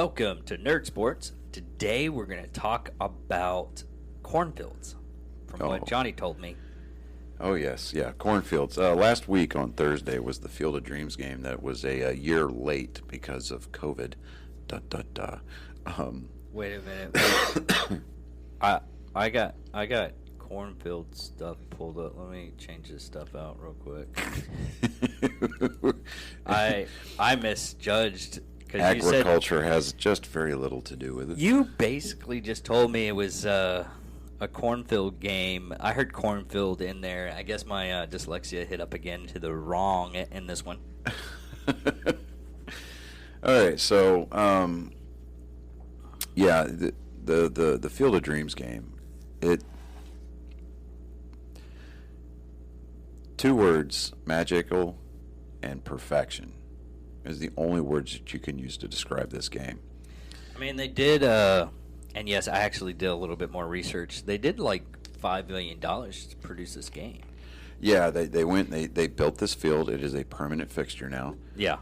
Welcome to Nerd Sports. Today we're going to talk about cornfields, from what Johnny told me. Oh, yes. Yeah, cornfields. Last week on Thursday was the Field of Dreams game that was a year late because of COVID. Wait a minute. I got cornfield stuff pulled up. Let me change this stuff out real quick. I misjudged. Agriculture has just very little to do with it. You basically just told me it was a cornfield game. I heard cornfield in there. I guess my dyslexia hit up again to the wrong in this one. All right, so yeah, the Field of Dreams game. Two words: magical and perfection is the only words that you can use to describe this game. I mean, they did, and yes, I actually did a little bit more research. They did like $5 million to produce this game. Yeah, they built this field. It is a permanent fixture now. Yeah.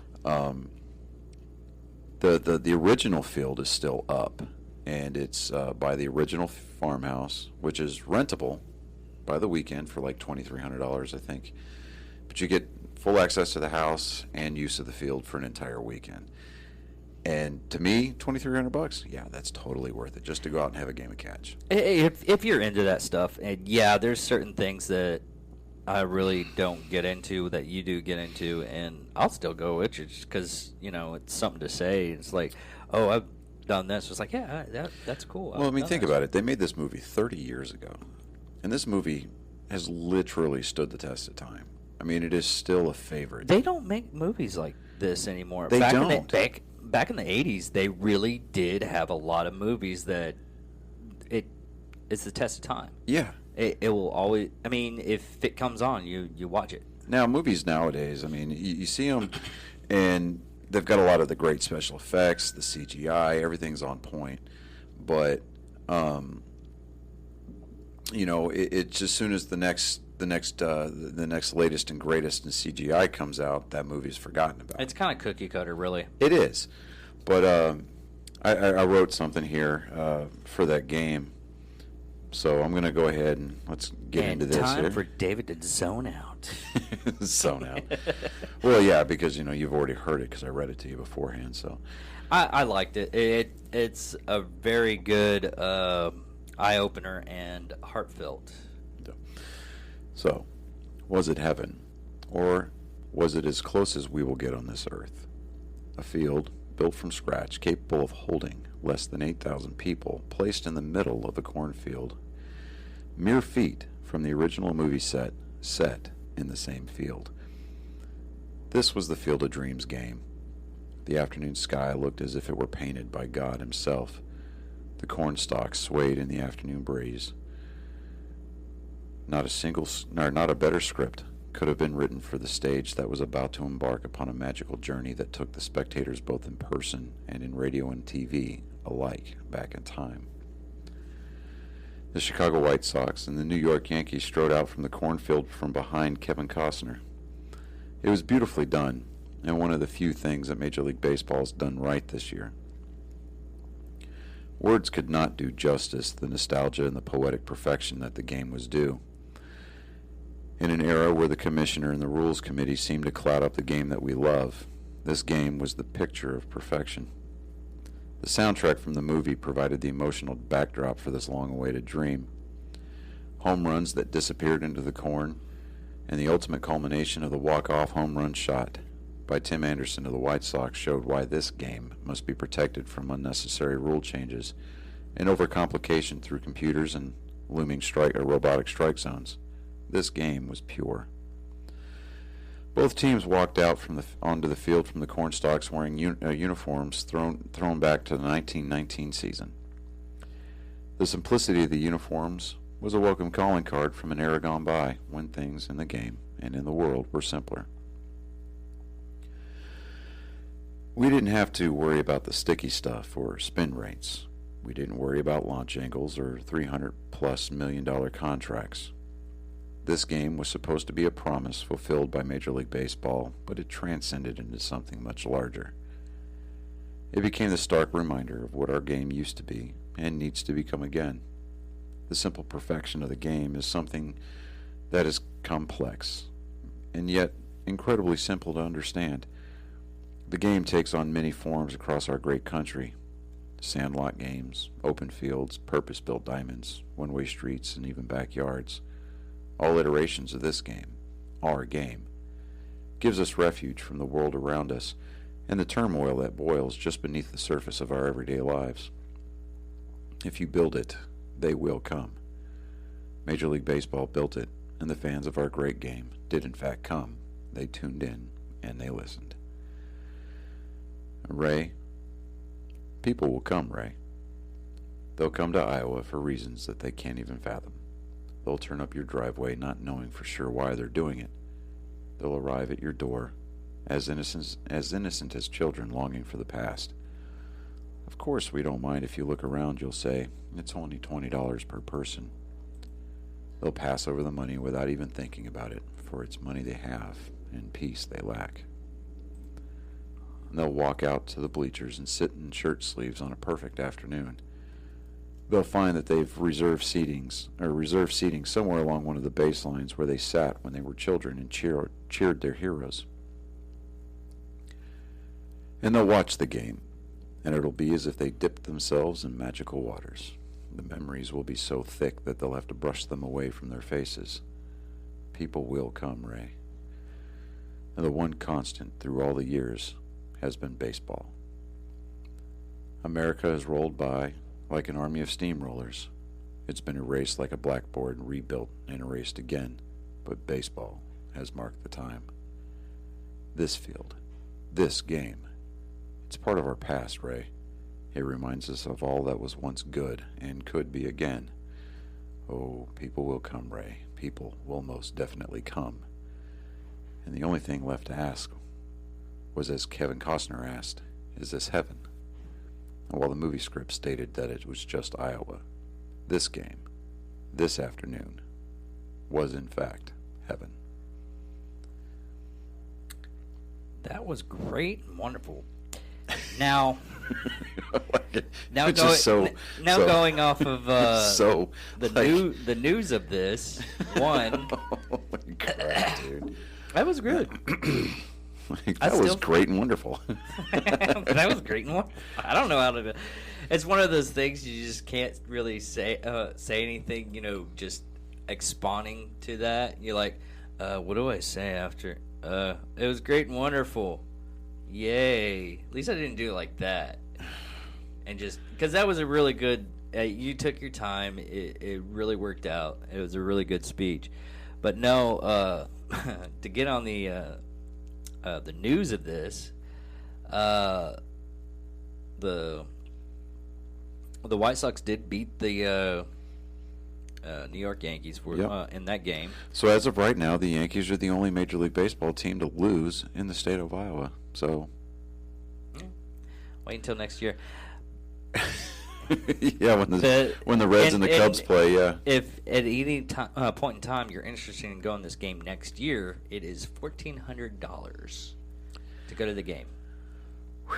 The original field is still up, and it's by the original farmhouse, which is rentable by the weekend for like $2,300, I think. But you get full access to the house and use of the field for an entire weekend. And to me, $2,300, yeah, that's totally worth it, just to go out and have a game of catch. If you're into that stuff, and yeah, there's certain things that I really don't get into that you do get into, and I'll still go with you just because, it's something to say. It's like, oh, I've done this. It's like, yeah, that's cool. Well, I mean, think about it. They made this movie 30 years ago, and this movie has literally stood the test of time. I mean, it is still a favorite. They don't make movies like this anymore. They don't. Back in the 80s, they really did have a lot of movies that it's the test of time. Yeah. It will always, I mean, if it comes on, you watch it. Now, movies nowadays, I mean, you see them, and they've got a lot of the great special effects, the CGI, everything's on point. But, it's as soon as the next latest and greatest in CGI comes out, that movie's forgotten about. It's kind of cookie cutter, really. It is, but I wrote something here for that game, so I'm going to go ahead and let's get into this. Time here. For David to zone out. Zone out. Well, yeah, because you've already heard it because I read it to you beforehand. So I liked it. It's a very good eye opener and heartfelt. So, was it heaven, or was it as close as we will get on this earth? A field built from scratch, capable of holding less than 8,000 people, placed in the middle of a cornfield, mere feet from the original movie set in the same field. This was the Field of Dreams game. The afternoon sky looked as if it were painted by God himself. The corn stalks swayed in the afternoon breeze. Not a better script could have been written for the stage that was about to embark upon a magical journey that took the spectators both in person and in radio and TV alike back in time. The Chicago White Sox and the New York Yankees strode out from the cornfield from behind Kevin Costner. It was beautifully done, and one of the few things that Major League Baseball has done right this year. Words could not do justice to the nostalgia and the poetic perfection that the game was due. In an era where the commissioner and the rules committee seemed to cloud up the game that we love, this game was the picture of perfection. The soundtrack from the movie provided the emotional backdrop for this long-awaited dream. Home runs that disappeared into the corn, and the ultimate culmination of the walk-off home run shot by Tim Anderson of the White Sox showed why this game must be protected from unnecessary rule changes and overcomplication through computers and looming robotic strike zones. This game was pure. Both teams walked out onto the field from the cornstalks wearing uniforms thrown back to the 1919 season. The simplicity of the uniforms was a welcome calling card from an era gone by when things in the game and in the world were simpler. We didn't have to worry about the sticky stuff or spin rates. We didn't worry about launch angles or $300+ million contracts. This game was supposed to be a promise fulfilled by Major League Baseball, but it transcended into something much larger. It became the stark reminder of what our game used to be and needs to become again. The simple perfection of the game is something that is complex and yet incredibly simple to understand. The game takes on many forms across our great country. Sandlot games, open fields, purpose-built diamonds, one-way streets, and even backyards. All iterations of this game, our game, gives us refuge from the world around us and the turmoil that boils just beneath the surface of our everyday lives. If you build it, they will come. Major League Baseball built it, and the fans of our great game did in fact come. They tuned in, and they listened. Ray, people will come, Ray. They'll come to Iowa for reasons that they can't even fathom. They'll turn up your driveway not knowing for sure why they're doing it. They'll arrive at your door as innocent as children longing for the past. Of course, we don't mind if you look around, you'll say. It's only $20 per person. They'll pass over the money without even thinking about it, for it's money they have and peace they lack. And they'll walk out to the bleachers and sit in shirt sleeves on a perfect afternoon. They'll find that they've reserved seating somewhere along one of the baselines where they sat when they were children and cheered their heroes. And they'll watch the game, and it'll be as if they dipped themselves in magical waters. The memories will be so thick that they'll have to brush them away from their faces. People will come, Ray. And the one constant through all the years has been baseball. America has rolled by like an army of steamrollers. It's been erased like a blackboard and rebuilt and erased again, but baseball has marked the time. This field, this game, it's part of our past, Ray. It reminds us of all that was once good and could be again. Oh, people will come, Ray. People will most definitely come. And the only thing left to ask was, as Kevin Costner asked, is this heaven? And while the movie script stated that it was just Iowa, this game, this afternoon, was in fact heaven. That was great and wonderful. Now, going off of the news of this one. Oh my God, dude. That was good. That was great and wonderful. That was great and wonderful. I don't know how to. It's one of those things you just can't really say anything. Just expounding to that. You're like, what do I say after? It was great and wonderful. Yay. At least I didn't do it like that. And just because that was a really good. You took your time. It really worked out. It was a really good speech. But no, to get on the news of this, the White Sox did beat the New York Yankees in that game. So as of right now, the Yankees are the only Major League Baseball team to lose in the state of Iowa. So wait until next year. Yeah, when the Reds and the Cubs play, yeah. If at any point in time you're interested in going this game next year, it is $1,400 to go to the game. Whew.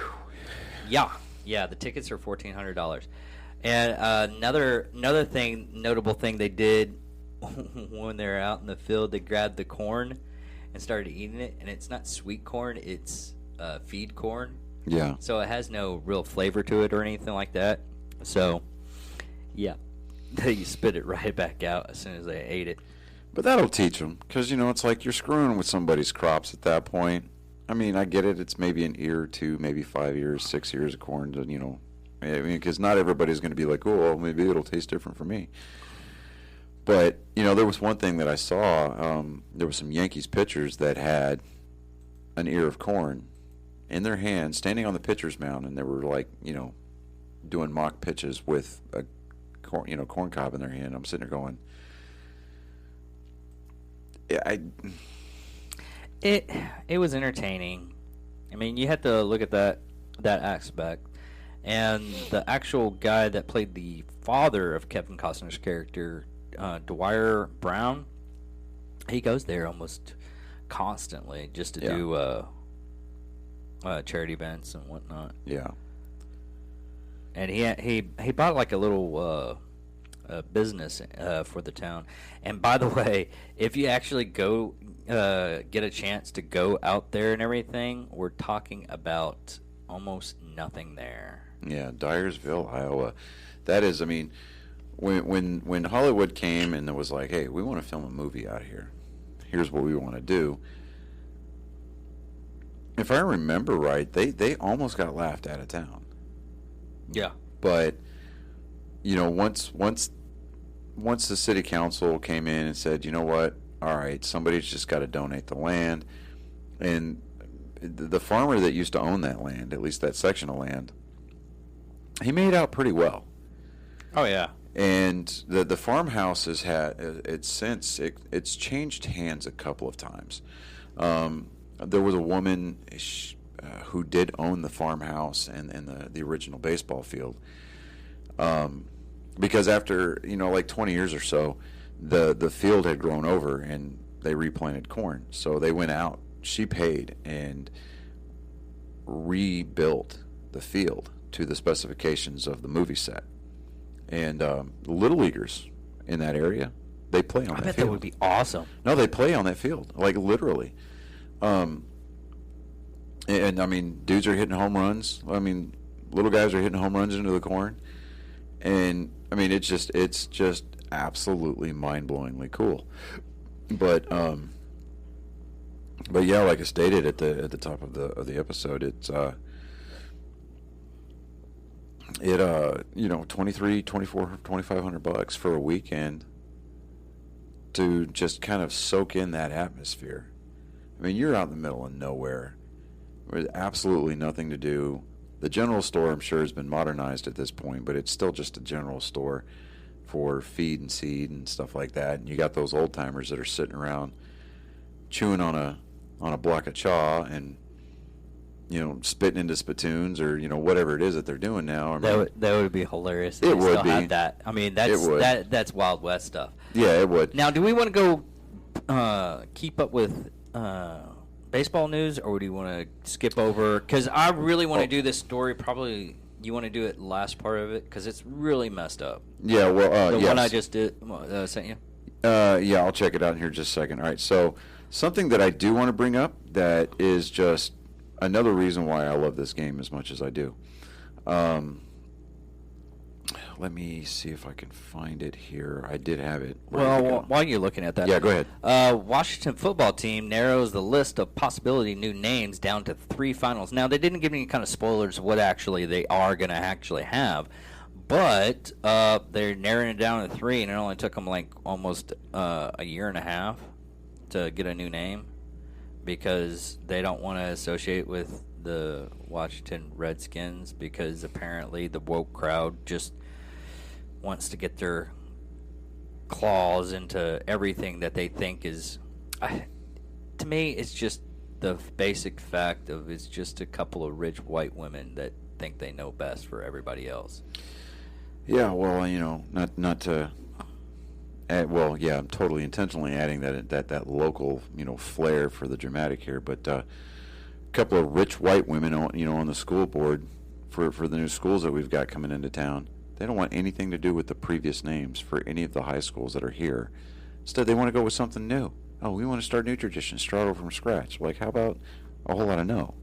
Yeah, the tickets are $1,400. And another notable thing they did when they're out in the field, they grabbed the corn and started eating it, and it's not sweet corn, it's feed corn. Yeah. So it has no real flavor to it or anything like that. So, yeah, they spit it right back out as soon as they ate it. But that'll teach them, because, it's like you're screwing with somebody's crops at that point. I mean, I get it. It's maybe an ear or two, maybe 5 years, 6 years of corn, because not everybody's going to be like, oh, well, maybe it'll taste different for me. But, there was one thing that I saw. There were some Yankees pitchers that had an ear of corn in their hand, standing on the pitcher's mound, and they were like, doing mock pitches with a corn cob in their hand. I'm sitting there going, it was entertaining. I mean, you had to look at that aspect. And the actual guy that played the father of Kevin Costner's character, Dwyer Brown, he goes there almost constantly just to do charity events and whatnot. Yeah. and he bought like a little business for the town. And by the way, if you actually go get a chance to go out there and everything, we're talking about almost nothing there. Yeah, Dyersville, Iowa. That is, I mean, when Hollywood came and it was like, hey, we want to film a movie out here. Here's what we want to do. If I remember right, they almost got laughed out of town. Yeah. But you know, once the city council came in and said, you know what, all right, somebody's just got to donate the land, and the farmer that used to own that land, at least that section of land, he made out pretty well. Oh yeah. And the farmhouse has had it's changed hands a couple of times. There was a woman who did own the farmhouse and the original baseball field. Because after, you know, like 20 years or so, the field had grown over and they replanted corn. So they went out. She paid and rebuilt the field to the specifications of the movie set. And the Little Leaguers in that area, they play on that field. I bet that would be awesome. No, they play on that field, like literally. And I mean, dudes are hitting home runs. I mean, little guys are hitting home runs into the corn. And I mean, it's just absolutely mind-blowingly cool. But yeah, like I stated at the top of the episode, it's you know, $2,300, $2,400, $2,500 for a weekend to just kind of soak in that atmosphere. I mean, you're out in the middle of nowhere with absolutely nothing to do. The general store, I'm sure, has been modernized at this point, but it's still just a general store for feed and seed and stuff like that. And you got those old timers that are sitting around chewing on a block of chaw and, you know, spitting into spittoons or, you know, whatever it is that they're doing now. I mean, that would be hilarious. It would be. Have that. I mean, that's Wild West stuff. Yeah, it would. Now, do we want to go keep up with baseball news, or do you want to skip over? Because I really want to do this story. Probably you want to do it last part of it because it's really messed up. Yeah, well, the yes. one I just did sent you. Yeah, I'll check it out in here in just a second. All right, so something that I do want to bring up that is just another reason why I love this game as much as I do. Let me see if I can find it here. I did have it. Well, while you're looking at that, yeah, go ahead. Washington football team narrows the list of possibility new names down to 3 finals. Now, they didn't give any kind of spoilers of what actually they are going to actually have, but they're narrowing it down to 3, and it only took them like almost a year and a half to get a new name because they don't want to associate with the Washington Redskins because apparently the woke crowd just wants to get their claws into everything that they think is, to me, it's just the basic fact of it's just a couple of rich white women that think they know best for everybody else. Yeah, well, you know, not to. Well, yeah, I'm totally intentionally adding that local, you know, flair for the dramatic here, but a couple of rich white women, you know, on the school board for the new schools that we've got coming into town. They don't want anything to do with the previous names for any of the high schools that are here. Instead, they want to go with something new. Oh, we want to start new traditions, start over from scratch. Like, how about a whole lot of no?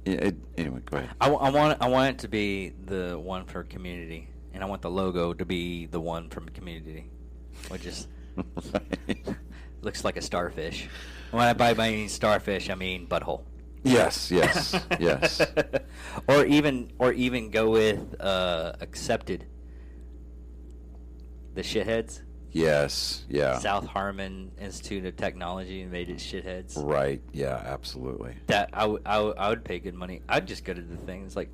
Anyway, go ahead. I want it to be the one for community, and I want the logo to be the one from community, which is looks like a starfish. When I mean starfish, I mean butthole. Yes. or even go with accepted. The shitheads. Yes. Yeah. South Harmon Institute of Technology made it shitheads. Right. Yeah. Absolutely. That I would pay good money. I'd just go to the thing. It's like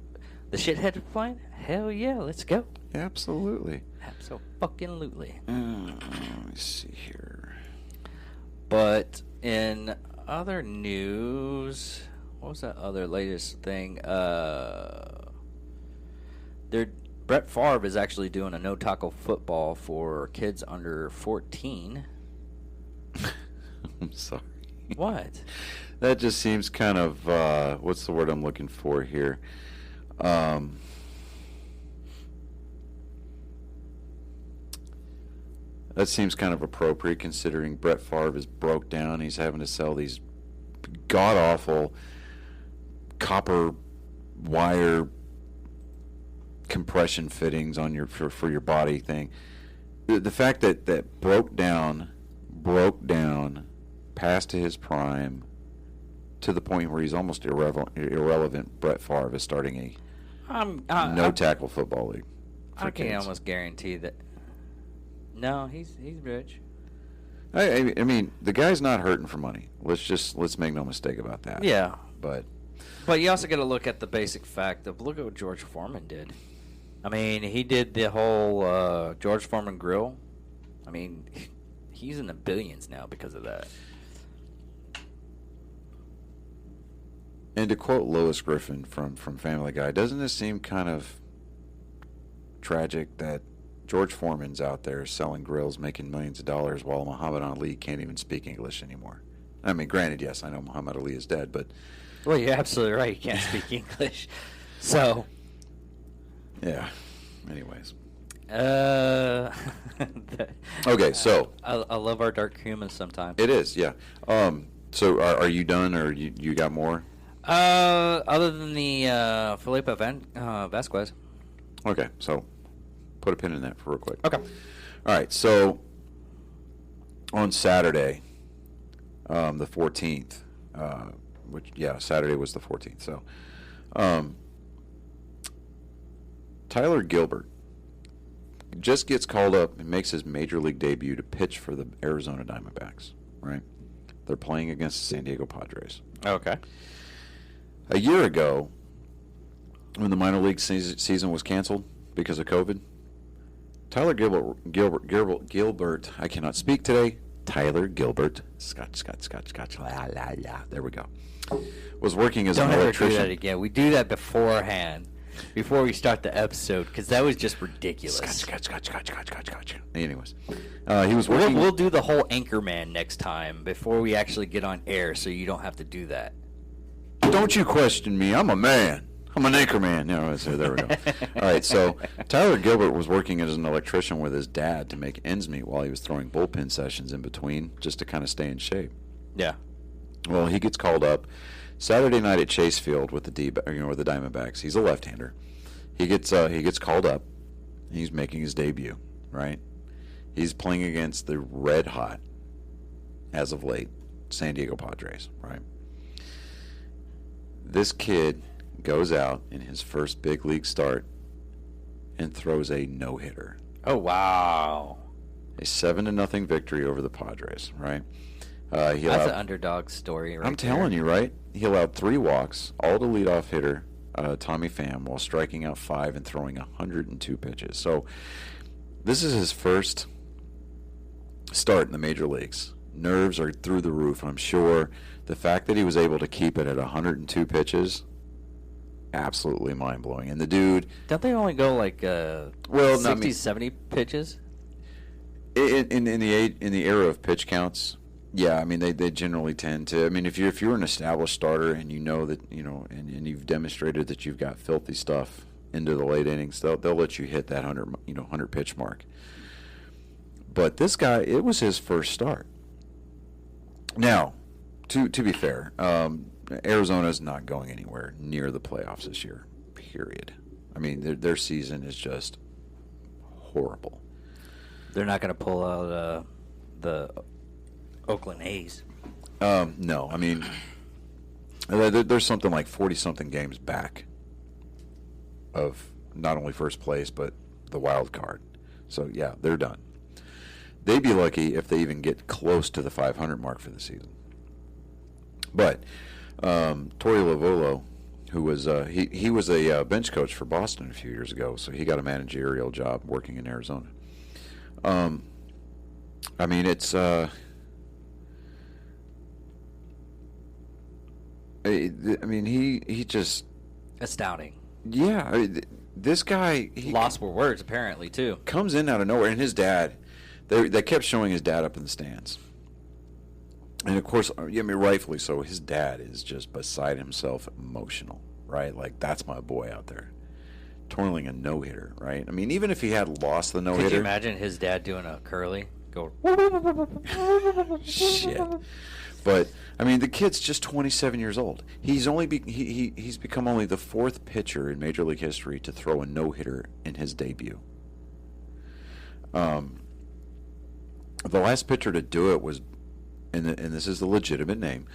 the shithead flying. Hell yeah, let's go. Absolutely. Absolutely. Let me see here. But in other news, what was that other latest thing? Brett Favre is actually doing a no-tackle football for kids under 14. I'm sorry. What? That just seems kind of, what's the word I'm looking for here? That seems kind of appropriate considering Brett Favre is broke down. He's having to sell these god-awful copper wire compression fittings on your for your body thing. The fact that broke down, past his prime, to the point where he's almost irrelevant. Brett Favre is starting a no tackle football league. I can almost guarantee that. No, he's rich. I mean, the guy's not hurting for money. Let's make no mistake about that. Yeah, but you also got to look at the basic fact of look at what George Foreman did. I mean, he did the whole George Foreman grill. I mean, he's in the billions now because of that. And to quote Lois Griffin from Family Guy, doesn't this seem kind of tragic that George Foreman's out there selling grills, making millions of dollars, while Muhammad Ali can't even speak English anymore? I mean, granted, yes, I know Muhammad Ali is dead, but... Well, you're absolutely right. He can't speak English. So... Yeah. Anyways. Okay, so... I love our dark humor sometimes. It is, yeah. So are you done, or you got more? Other than the Felipe Vasquez. Okay, so put a pin in that for real quick. Okay. All right, so on Saturday, the 14th, Saturday was the 14th. So Tyler Gilbert just gets called up and makes his major league debut to pitch for the Arizona Diamondbacks, right? They're playing against the San Diego Padres. Okay. A year ago, when the minor league season was canceled because of COVID, Tyler Gilbert, I cannot speak today. Tyler Gilbert, Scotch. There we go. Was working as an electrician. Don't ever do that again. We do that beforehand, before we start the episode, because that was just ridiculous. Scotch. Anyways, he was working. We'll do the whole Anchorman next time before we actually get on air, so you don't have to do that. Don't you question me. I'm a man. I'm an anchor man. So there we go. All right, so Tyler Gilbert was working as an electrician with his dad to make ends meet while he was throwing bullpen sessions in between, just to kind of stay in shape. Yeah. Well, he gets called up Saturday night at Chase Field with the Diamondbacks. He's a left-hander. He gets called up. He's making his debut, right? He's playing against the red-hot, as of late, San Diego Padres, right? This kid goes out in his first big league start and throws a no-hitter. Oh, wow. A 7-0 victory over the Padres, right? That's an underdog story, right? I'm telling you, right? He allowed 3 walks, all to leadoff hitter Tommy Pham, while striking out 5 and throwing 102 pitches. So this is his first start in the major leagues. Nerves are through the roof, I'm sure. The fact that he was able to keep it at 102 pitches, absolutely mind-blowing. And the dude... Don't they only go like 60, 70 pitches? In the era of pitch counts, yeah, I mean, they generally tend to. I mean, if you're an established starter and you know that, and you've demonstrated that you've got filthy stuff into the late innings, they'll let you hit that 100 pitch mark. But this guy, it was his first start. Now, to be fair, Arizona's not going anywhere near the playoffs this year, period. I mean, their season is just horrible. They're not going to pull out the Oakland A's. No, I mean, there's something like 40-something games back of not only first place, but the wild card. So, yeah, they're done. They'd be lucky if they even get close to the 500 mark for the season. But Torey Lovullo, who was he was a bench coach for Boston a few years ago, so he got a managerial job working in Arizona. I mean, it's he just astounding. Yeah, this guy, he lost for words apparently too. Comes in out of nowhere, and his dad, they kept showing his dad up in the stands. And of course, I mean, rightfully so, his dad is just beside himself emotional, right? Like, that's my boy out there, twirling a no-hitter, right? I mean, even if he had lost the no-hitter. Could you imagine his dad doing a curly, go. Shit. But I mean, the kid's just 27 years old. He's he's become only the fourth pitcher in Major League history to throw a no-hitter in his debut. The last pitcher to do it was, and this is the legitimate name,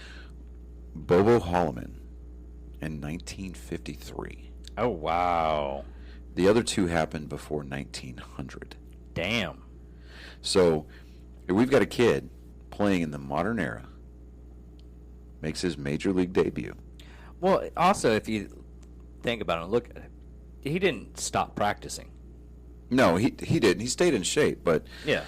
Bobo Holloman in 1953. Oh, wow. The other two happened before 1900. Damn. So we've got a kid playing in the modern era, makes his Major League debut. Well, also, if you think about it and look at it, he didn't stop practicing. No, he didn't. He stayed in shape, but Yeah.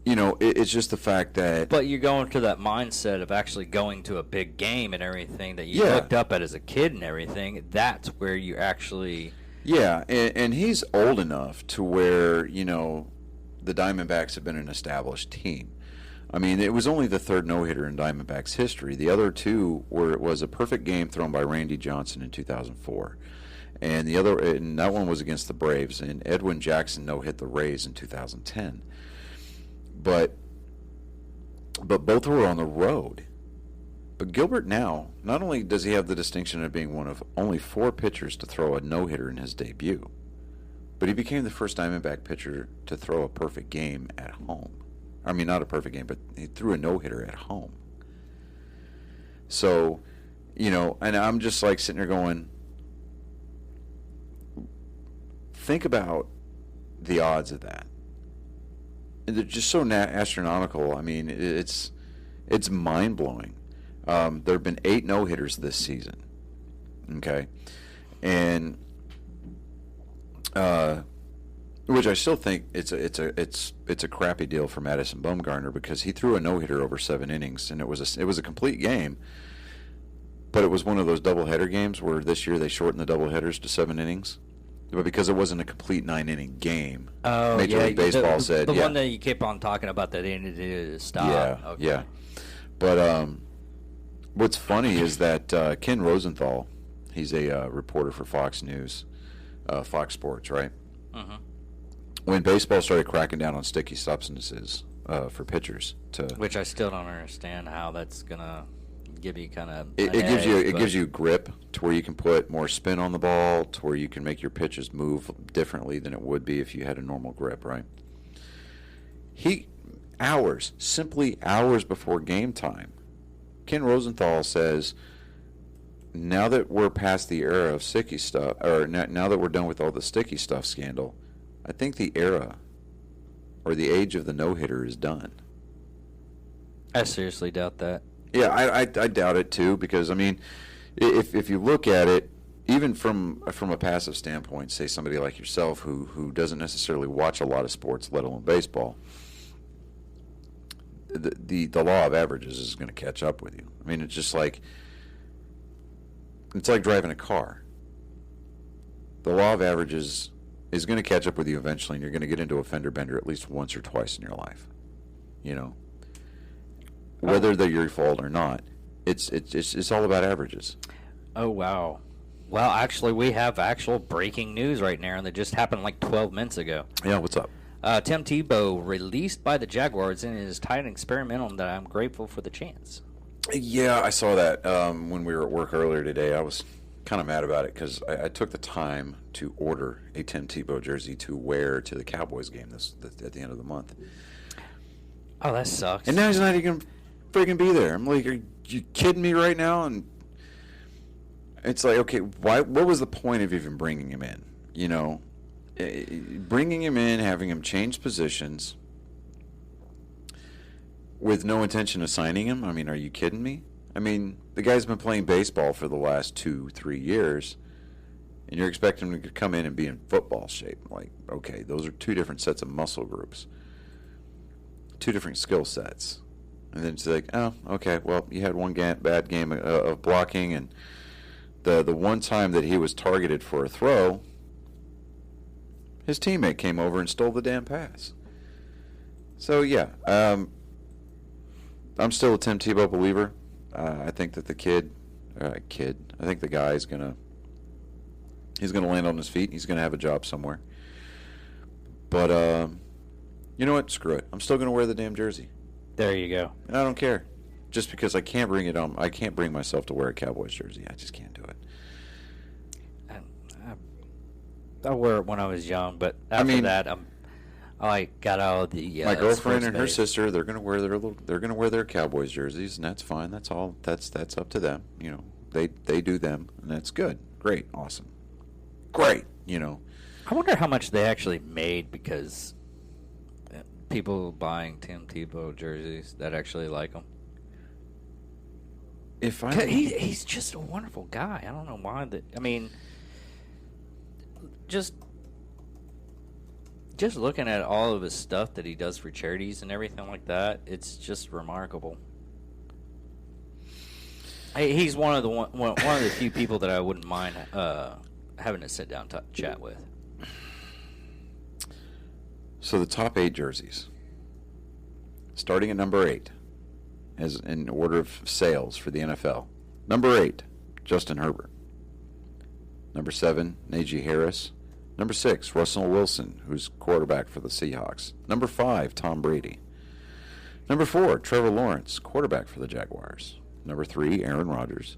you know, it's just the fact that. But you're going to that mindset of actually going to a big game and everything that you Yeah. looked up at as a kid and everything. That's where you actually. Yeah, and he's old enough to where, you know, the Diamondbacks have been an established team. I mean, it was only the third no-hitter in Diamondbacks history. The other two was a perfect game thrown by Randy Johnson in 2004. And that one was against the Braves, and Edwin Jackson no-hit the Rays in 2010. But both were on the road. But Gilbert now, not only does he have the distinction of being one of only 4 pitchers to throw a no-hitter in his debut, but he became the first Diamondback pitcher to throw a perfect game at home. I mean, not a perfect game, but he threw a no-hitter at home. So, you know, and I'm just like sitting there going, think about the odds of that. And they're just so astronomical. I mean, it's mind-blowing. There have been 8 no-hitters this season. Okay, and which I still think it's a crappy deal for Madison Bumgarner, because he threw a no-hitter over 7 innings, and it was a complete game. But it was one of those doubleheader games where this year they shortened the doubleheaders to 7 innings. But because it wasn't a complete 9-inning game, Major League Baseball said the one that you keep on talking about that they needed to stop. Yeah, Okay. yeah. But what's funny is that Ken Rosenthal, he's a reporter for Fox News, Fox Sports, right? Mm-hmm. When baseball started cracking down on sticky substances for pitchers, Which I still don't understand how that's gonna give you kind of. it gives you grip to where you can put more spin on the ball, to where you can make your pitches move differently than it would be if you had a normal grip, right? Simply hours before game time, Ken Rosenthal says, now that we're past the era of sticky stuff, or now that we're done with all the sticky stuff scandal, I think the era or the age of the no-hitter is done. I seriously doubt that. Yeah, I doubt it too, because I mean, if you look at it, even from a passive standpoint, say somebody like yourself who doesn't necessarily watch a lot of sports, let alone baseball, the law of averages is going to catch up with you. I mean, it's like driving a car. The law of averages is going to catch up with you eventually, and you're going to get into a fender bender at least once or twice in your life. You know, whether they're your fault or not, it's all about averages. Oh, wow. Well, actually, we have actual breaking news right now that just happened like 12 minutes ago. Yeah, what's up? Tim Tebow released by the Jaguars in his tight experimental that I'm grateful for the chance. Yeah, I saw that when we were at work earlier today. I was kind of mad about it because I took the time to order a Tim Tebow jersey to wear to the Cowboys game at the end of the month. Oh, that sucks. And now he's not even going to freaking be there. I'm like, are you kidding me right now? And it's like, okay, what was the point of even bringing him in? You know, bringing him in, having him change positions with no intention of signing him? I mean, are you kidding me? I mean, the guy's been playing baseball for the last 2-3 years, and you're expecting him to come in and be in football shape. Like, okay, those are 2 different sets of muscle groups, 2 different skill sets. And then it's like, oh, okay, well, you had one bad game of blocking, and the one time that he was targeted for a throw, his teammate came over and stole the damn pass. So, yeah, I'm still a Tim Tebow believer. I think that I think the guy is he's gonna land on his feet. He's gonna have a job somewhere. But You know what? Screw it. I'm still going to wear the damn jersey. There you go. And I don't care. Just because I can't bring it on. I can't bring myself to wear a Cowboys jersey. I just can't do it. I wore it when I was young, but after that, I got out of the. My girlfriend and her space. sister, they're going to wear their Cowboys jerseys, and that's fine. That's all. That's up to them. You know, they do them, and that's good. Great, awesome, great. You know. I wonder how much they actually made because people buying Tim Tebow jerseys that actually like him. He's just a wonderful guy. I don't know why that. I mean, just looking at all of his stuff that he does for charities and everything like that, it's just remarkable. He's one of the few people that I wouldn't mind having a sit down chat with. So the top 8 jerseys, starting at number 8, as in order of sales for the NFL. Number 8, Justin Herbert. Number 7, Najee Harris. Number 6, Russell Wilson, who's quarterback for the Seahawks. Number 5, Tom Brady. Number 4, Trevor Lawrence, quarterback for the Jaguars. Number 3, Aaron Rodgers.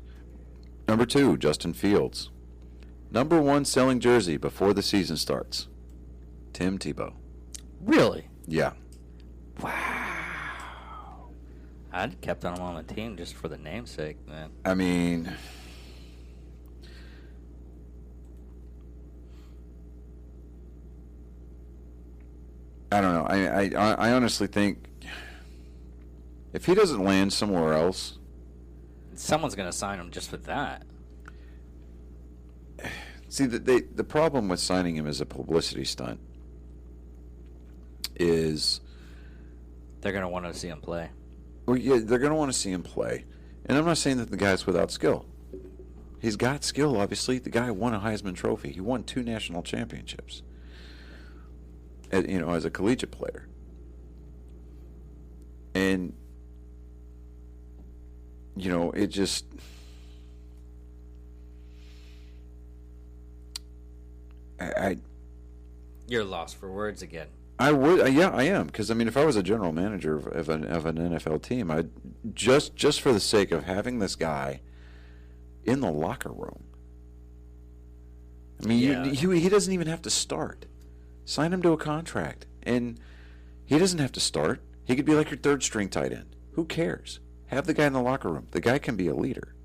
Number 2, Justin Fields. Number 1 selling jersey before the season starts, Tim Tebow. Really? Yeah. Wow. I'd kept him on the team just for the namesake, man. I mean, I don't know. I honestly think if he doesn't land somewhere else, someone's going to sign him just for that. See, the problem with signing him as a publicity stunt is they're going to want to see him play. Well, yeah, they're going to want to see him play. And I'm not saying that the guy's without skill. He's got skill, obviously. The guy won a Heisman Trophy. He won 2 national championships, as a collegiate player. And, it just... You're lost for words again. I would, yeah, I am, because if I was a general manager of an NFL team, I'd just for the sake of having this guy in the locker room. He doesn't even have to start. Sign him to a contract, and he doesn't have to start. He could be like your third string tight end. Who cares? Have the guy in the locker room. The guy can be a leader.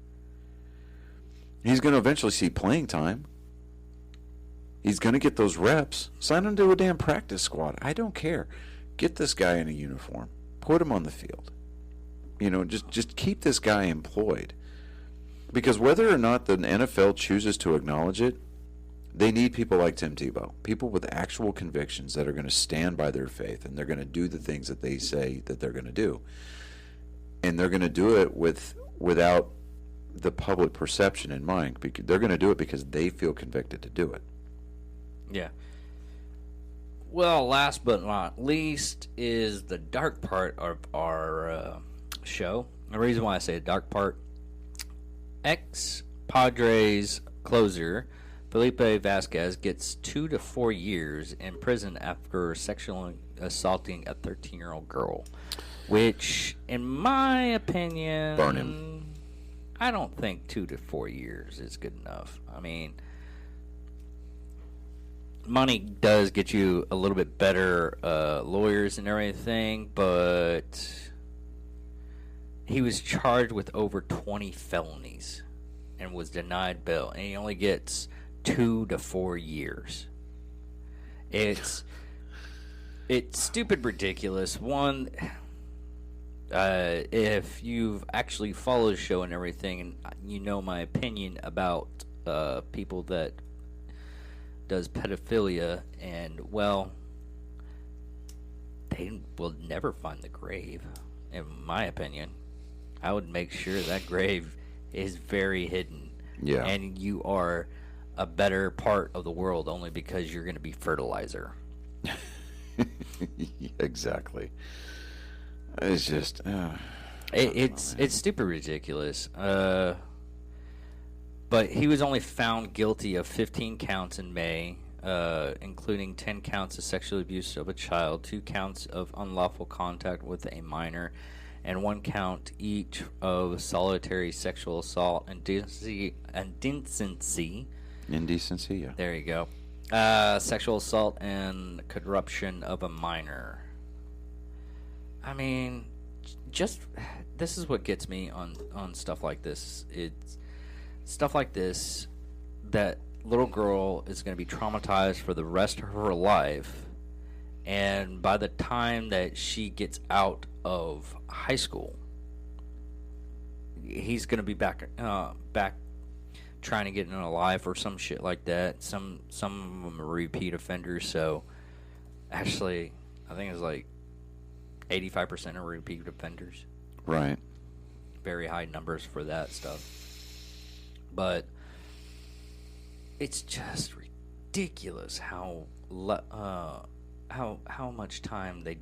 He's going to eventually see playing time. He's going to get those reps. Sign him to a damn practice squad. I don't care. Get this guy in a uniform. Put him on the field. Just keep this guy employed. Because whether or not the NFL chooses to acknowledge it, they need people like Tim Tebow. People with actual convictions that are going to stand by their faith, and they're going to do the things that they say that they're going to do. And they're going to do it without the public perception in mind. They're going to do it because they feel convicted to do it. Yeah. Well, last but not least is the dark part of our show. The reason why I say dark part, ex-Padres closer Felipe Vasquez gets 2 to 4 years in prison after sexually assaulting a 13-year-old girl, which, in my opinion, burn him. I don't think 2 to 4 years is good enough. Money does get you a little bit better lawyers and everything, but he was charged with over 20 felonies and was denied bail, and he only gets 2 to 4 years. It's stupid ridiculous. One, if you've actually followed the show and everything, and you know my opinion about people that does pedophilia, and they will never find the grave. In my opinion, I would make sure that grave is very hidden. Yeah. And you are a better part of the world only because you're going to be fertilizer. Exactly. It's just it's stupid ridiculous. But he was only found guilty of 15 counts in May including 10 counts of sexual abuse of a child, 2 counts of unlawful contact with a minor, and 1 count each of solitary sexual assault and indecency. Indecency, yeah. There you go. Sexual assault and corruption of a minor. I mean, just this is what gets me on stuff like this. It's stuff like this that little girl is going to be traumatized for the rest of her life, and by the time that she gets out of high school, he's going to be back trying to get in a life or some shit like that. Some of them are repeat offenders, so actually I think it's like 85% are repeat offenders. Right. Very high numbers for that stuff. But it's just ridiculous how much time they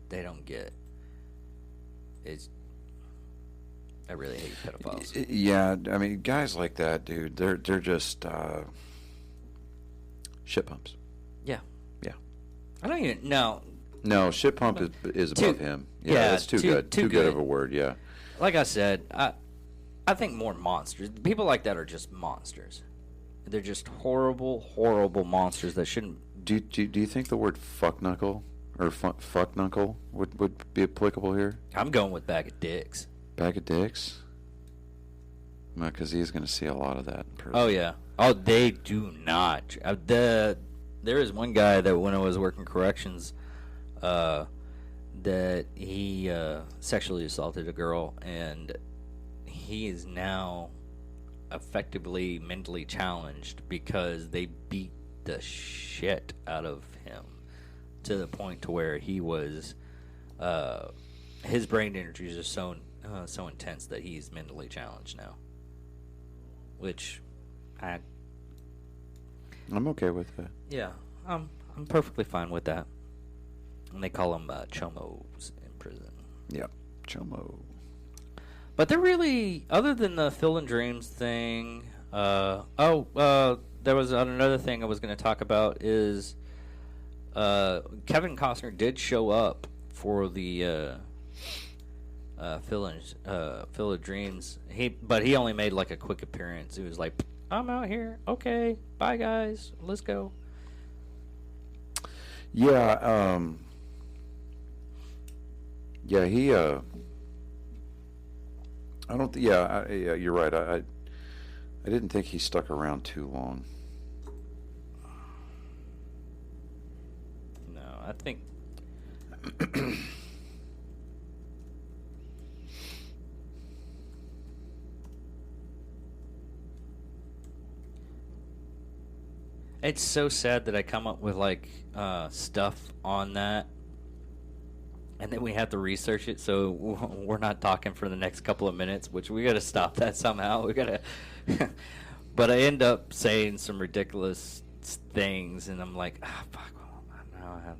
don't get. I really hate pedophiles. Yeah, I mean, guys like that, dude, they're just shit pumps. Yeah. Yeah. I don't even know. No, shit pump is above him. Yeah, that's too good. Too good of a word, yeah. Like I said, I think more monsters. People like that are just monsters. They're just horrible, horrible monsters that shouldn't. Do you think the word fuck knuckle or fuck knuckle would be applicable here? I'm going with bag of dicks. Bag of dicks? Because he's going to see a lot of that in person. Oh, yeah. Oh, they do not. There is one guy that when I was working corrections, that he sexually assaulted a girl, and he is now effectively mentally challenged because they beat the shit out of him to the point to where he was his brain injuries are so intense that he's mentally challenged now, which I'm okay with that. Yeah, I'm perfectly fine with that. And they call them chomos in prison. Yeah, chomo. But they're really, other than the Field and Dreams thing, there was another thing I was going to talk about is Kevin Costner did show up for the Field of Dreams. But he only made like a quick appearance. He was like, I'm out here. Okay, bye guys. Let's go. Yeah, yeah, he, I don't, yeah, you're right. I didn't think he stuck around too long. No, I think. It's so sad that I come up with like stuff on that, and then we have to research it, so we're not talking for the next couple of minutes, which we got to stop that somehow. We got to. But I end up saying some ridiculous things, and I'm like, fuck, now I have.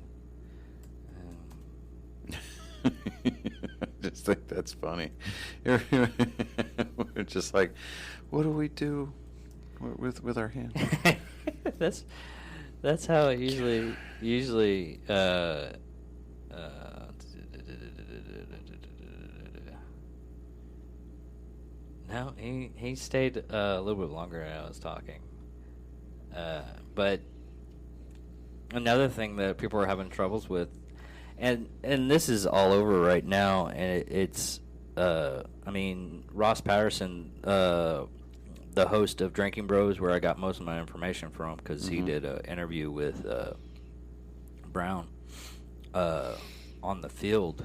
I just think that's funny. We're just like, what do we do with our hands? That's how it usually no, he stayed a little bit longer than I was talking. But another thing that people are having troubles with, and this is all over right now, and it's I mean, Ross Patterson, the host of Drinking Bros, where I got most of my information from, because he did an interview with Brown on the field,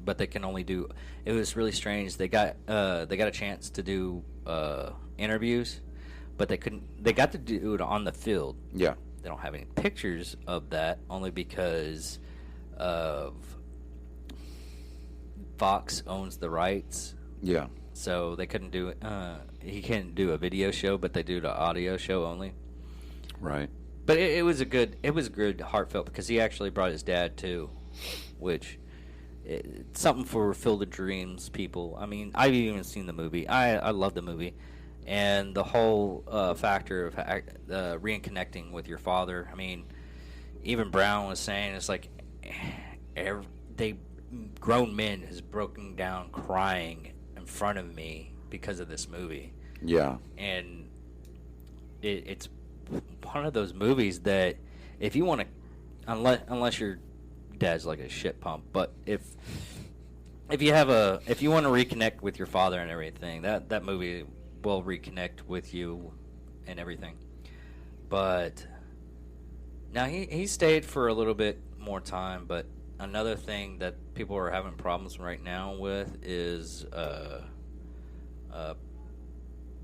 but they can only do. It was really strange. They got a chance to do interviews, but they couldn't. They got to do it on the field. Yeah, they don't have any pictures of that, only because of Fox owns the rights. Yeah. So they couldn't do it. He couldn't do a video show, but they do the audio show only. Right. But it was a good heartfelt, because he actually brought his dad too, which it's something for Field of Dreams people. I mean, I've even seen the movie. I love the movie. And the whole factor of reconnecting with your father. I mean, even Brown was saying it's like grown men has broken down crying in front of me because of this movie. Yeah. And it's one of those movies that if you want to, unless your dad's like a shit pump, but if you want to reconnect with your father and everything, that movie will reconnect with you and everything. But now he stayed for a little bit more time. But another thing that people are having problems right now with is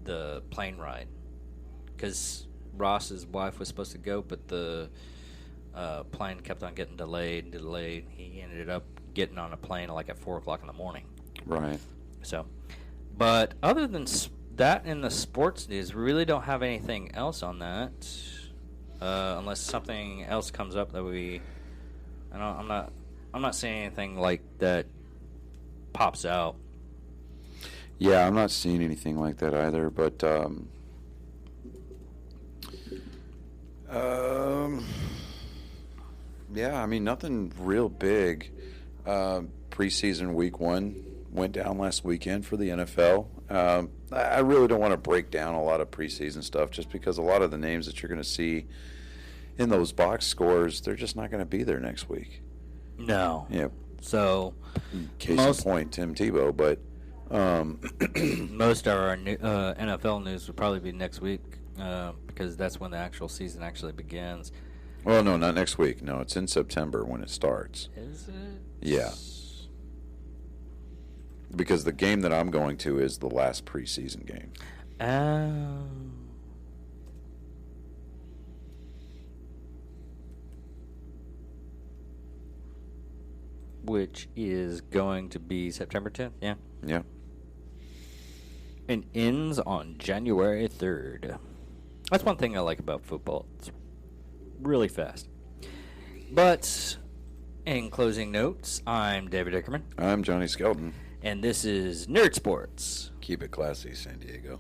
the plane ride, because Ross's wife was supposed to go, but the plane kept on getting delayed. He ended up getting on a plane like at 4 o'clock in the morning. Right. So, but other than that in the sports news, we really don't have anything else on that, unless something else comes up that I'm not seeing anything like that pops out. Yeah, I'm not seeing anything like that either, but yeah, I mean, nothing real big. Preseason week 1 went down last weekend for the NFL. I really don't want to break down a lot of preseason stuff just because a lot of the names that you're going to see in those box scores, they're just not going to be there next week. No. Yeah. So, case in point, Tim Tebow, but most of our NFL news would probably be next week because that's when the actual season actually begins. Well, no, not next week. No, it's in September when it starts. Is it? Yeah. Because the game that I'm going to is the last preseason game. Which is going to be September 10th, yeah. Yeah. And ends on January 3rd. That's one thing I like about football. It's really fast. But in closing notes, I'm David Ickerman. I'm Johnny Skelton. And this is Nerd Sports. Keep it classy, San Diego.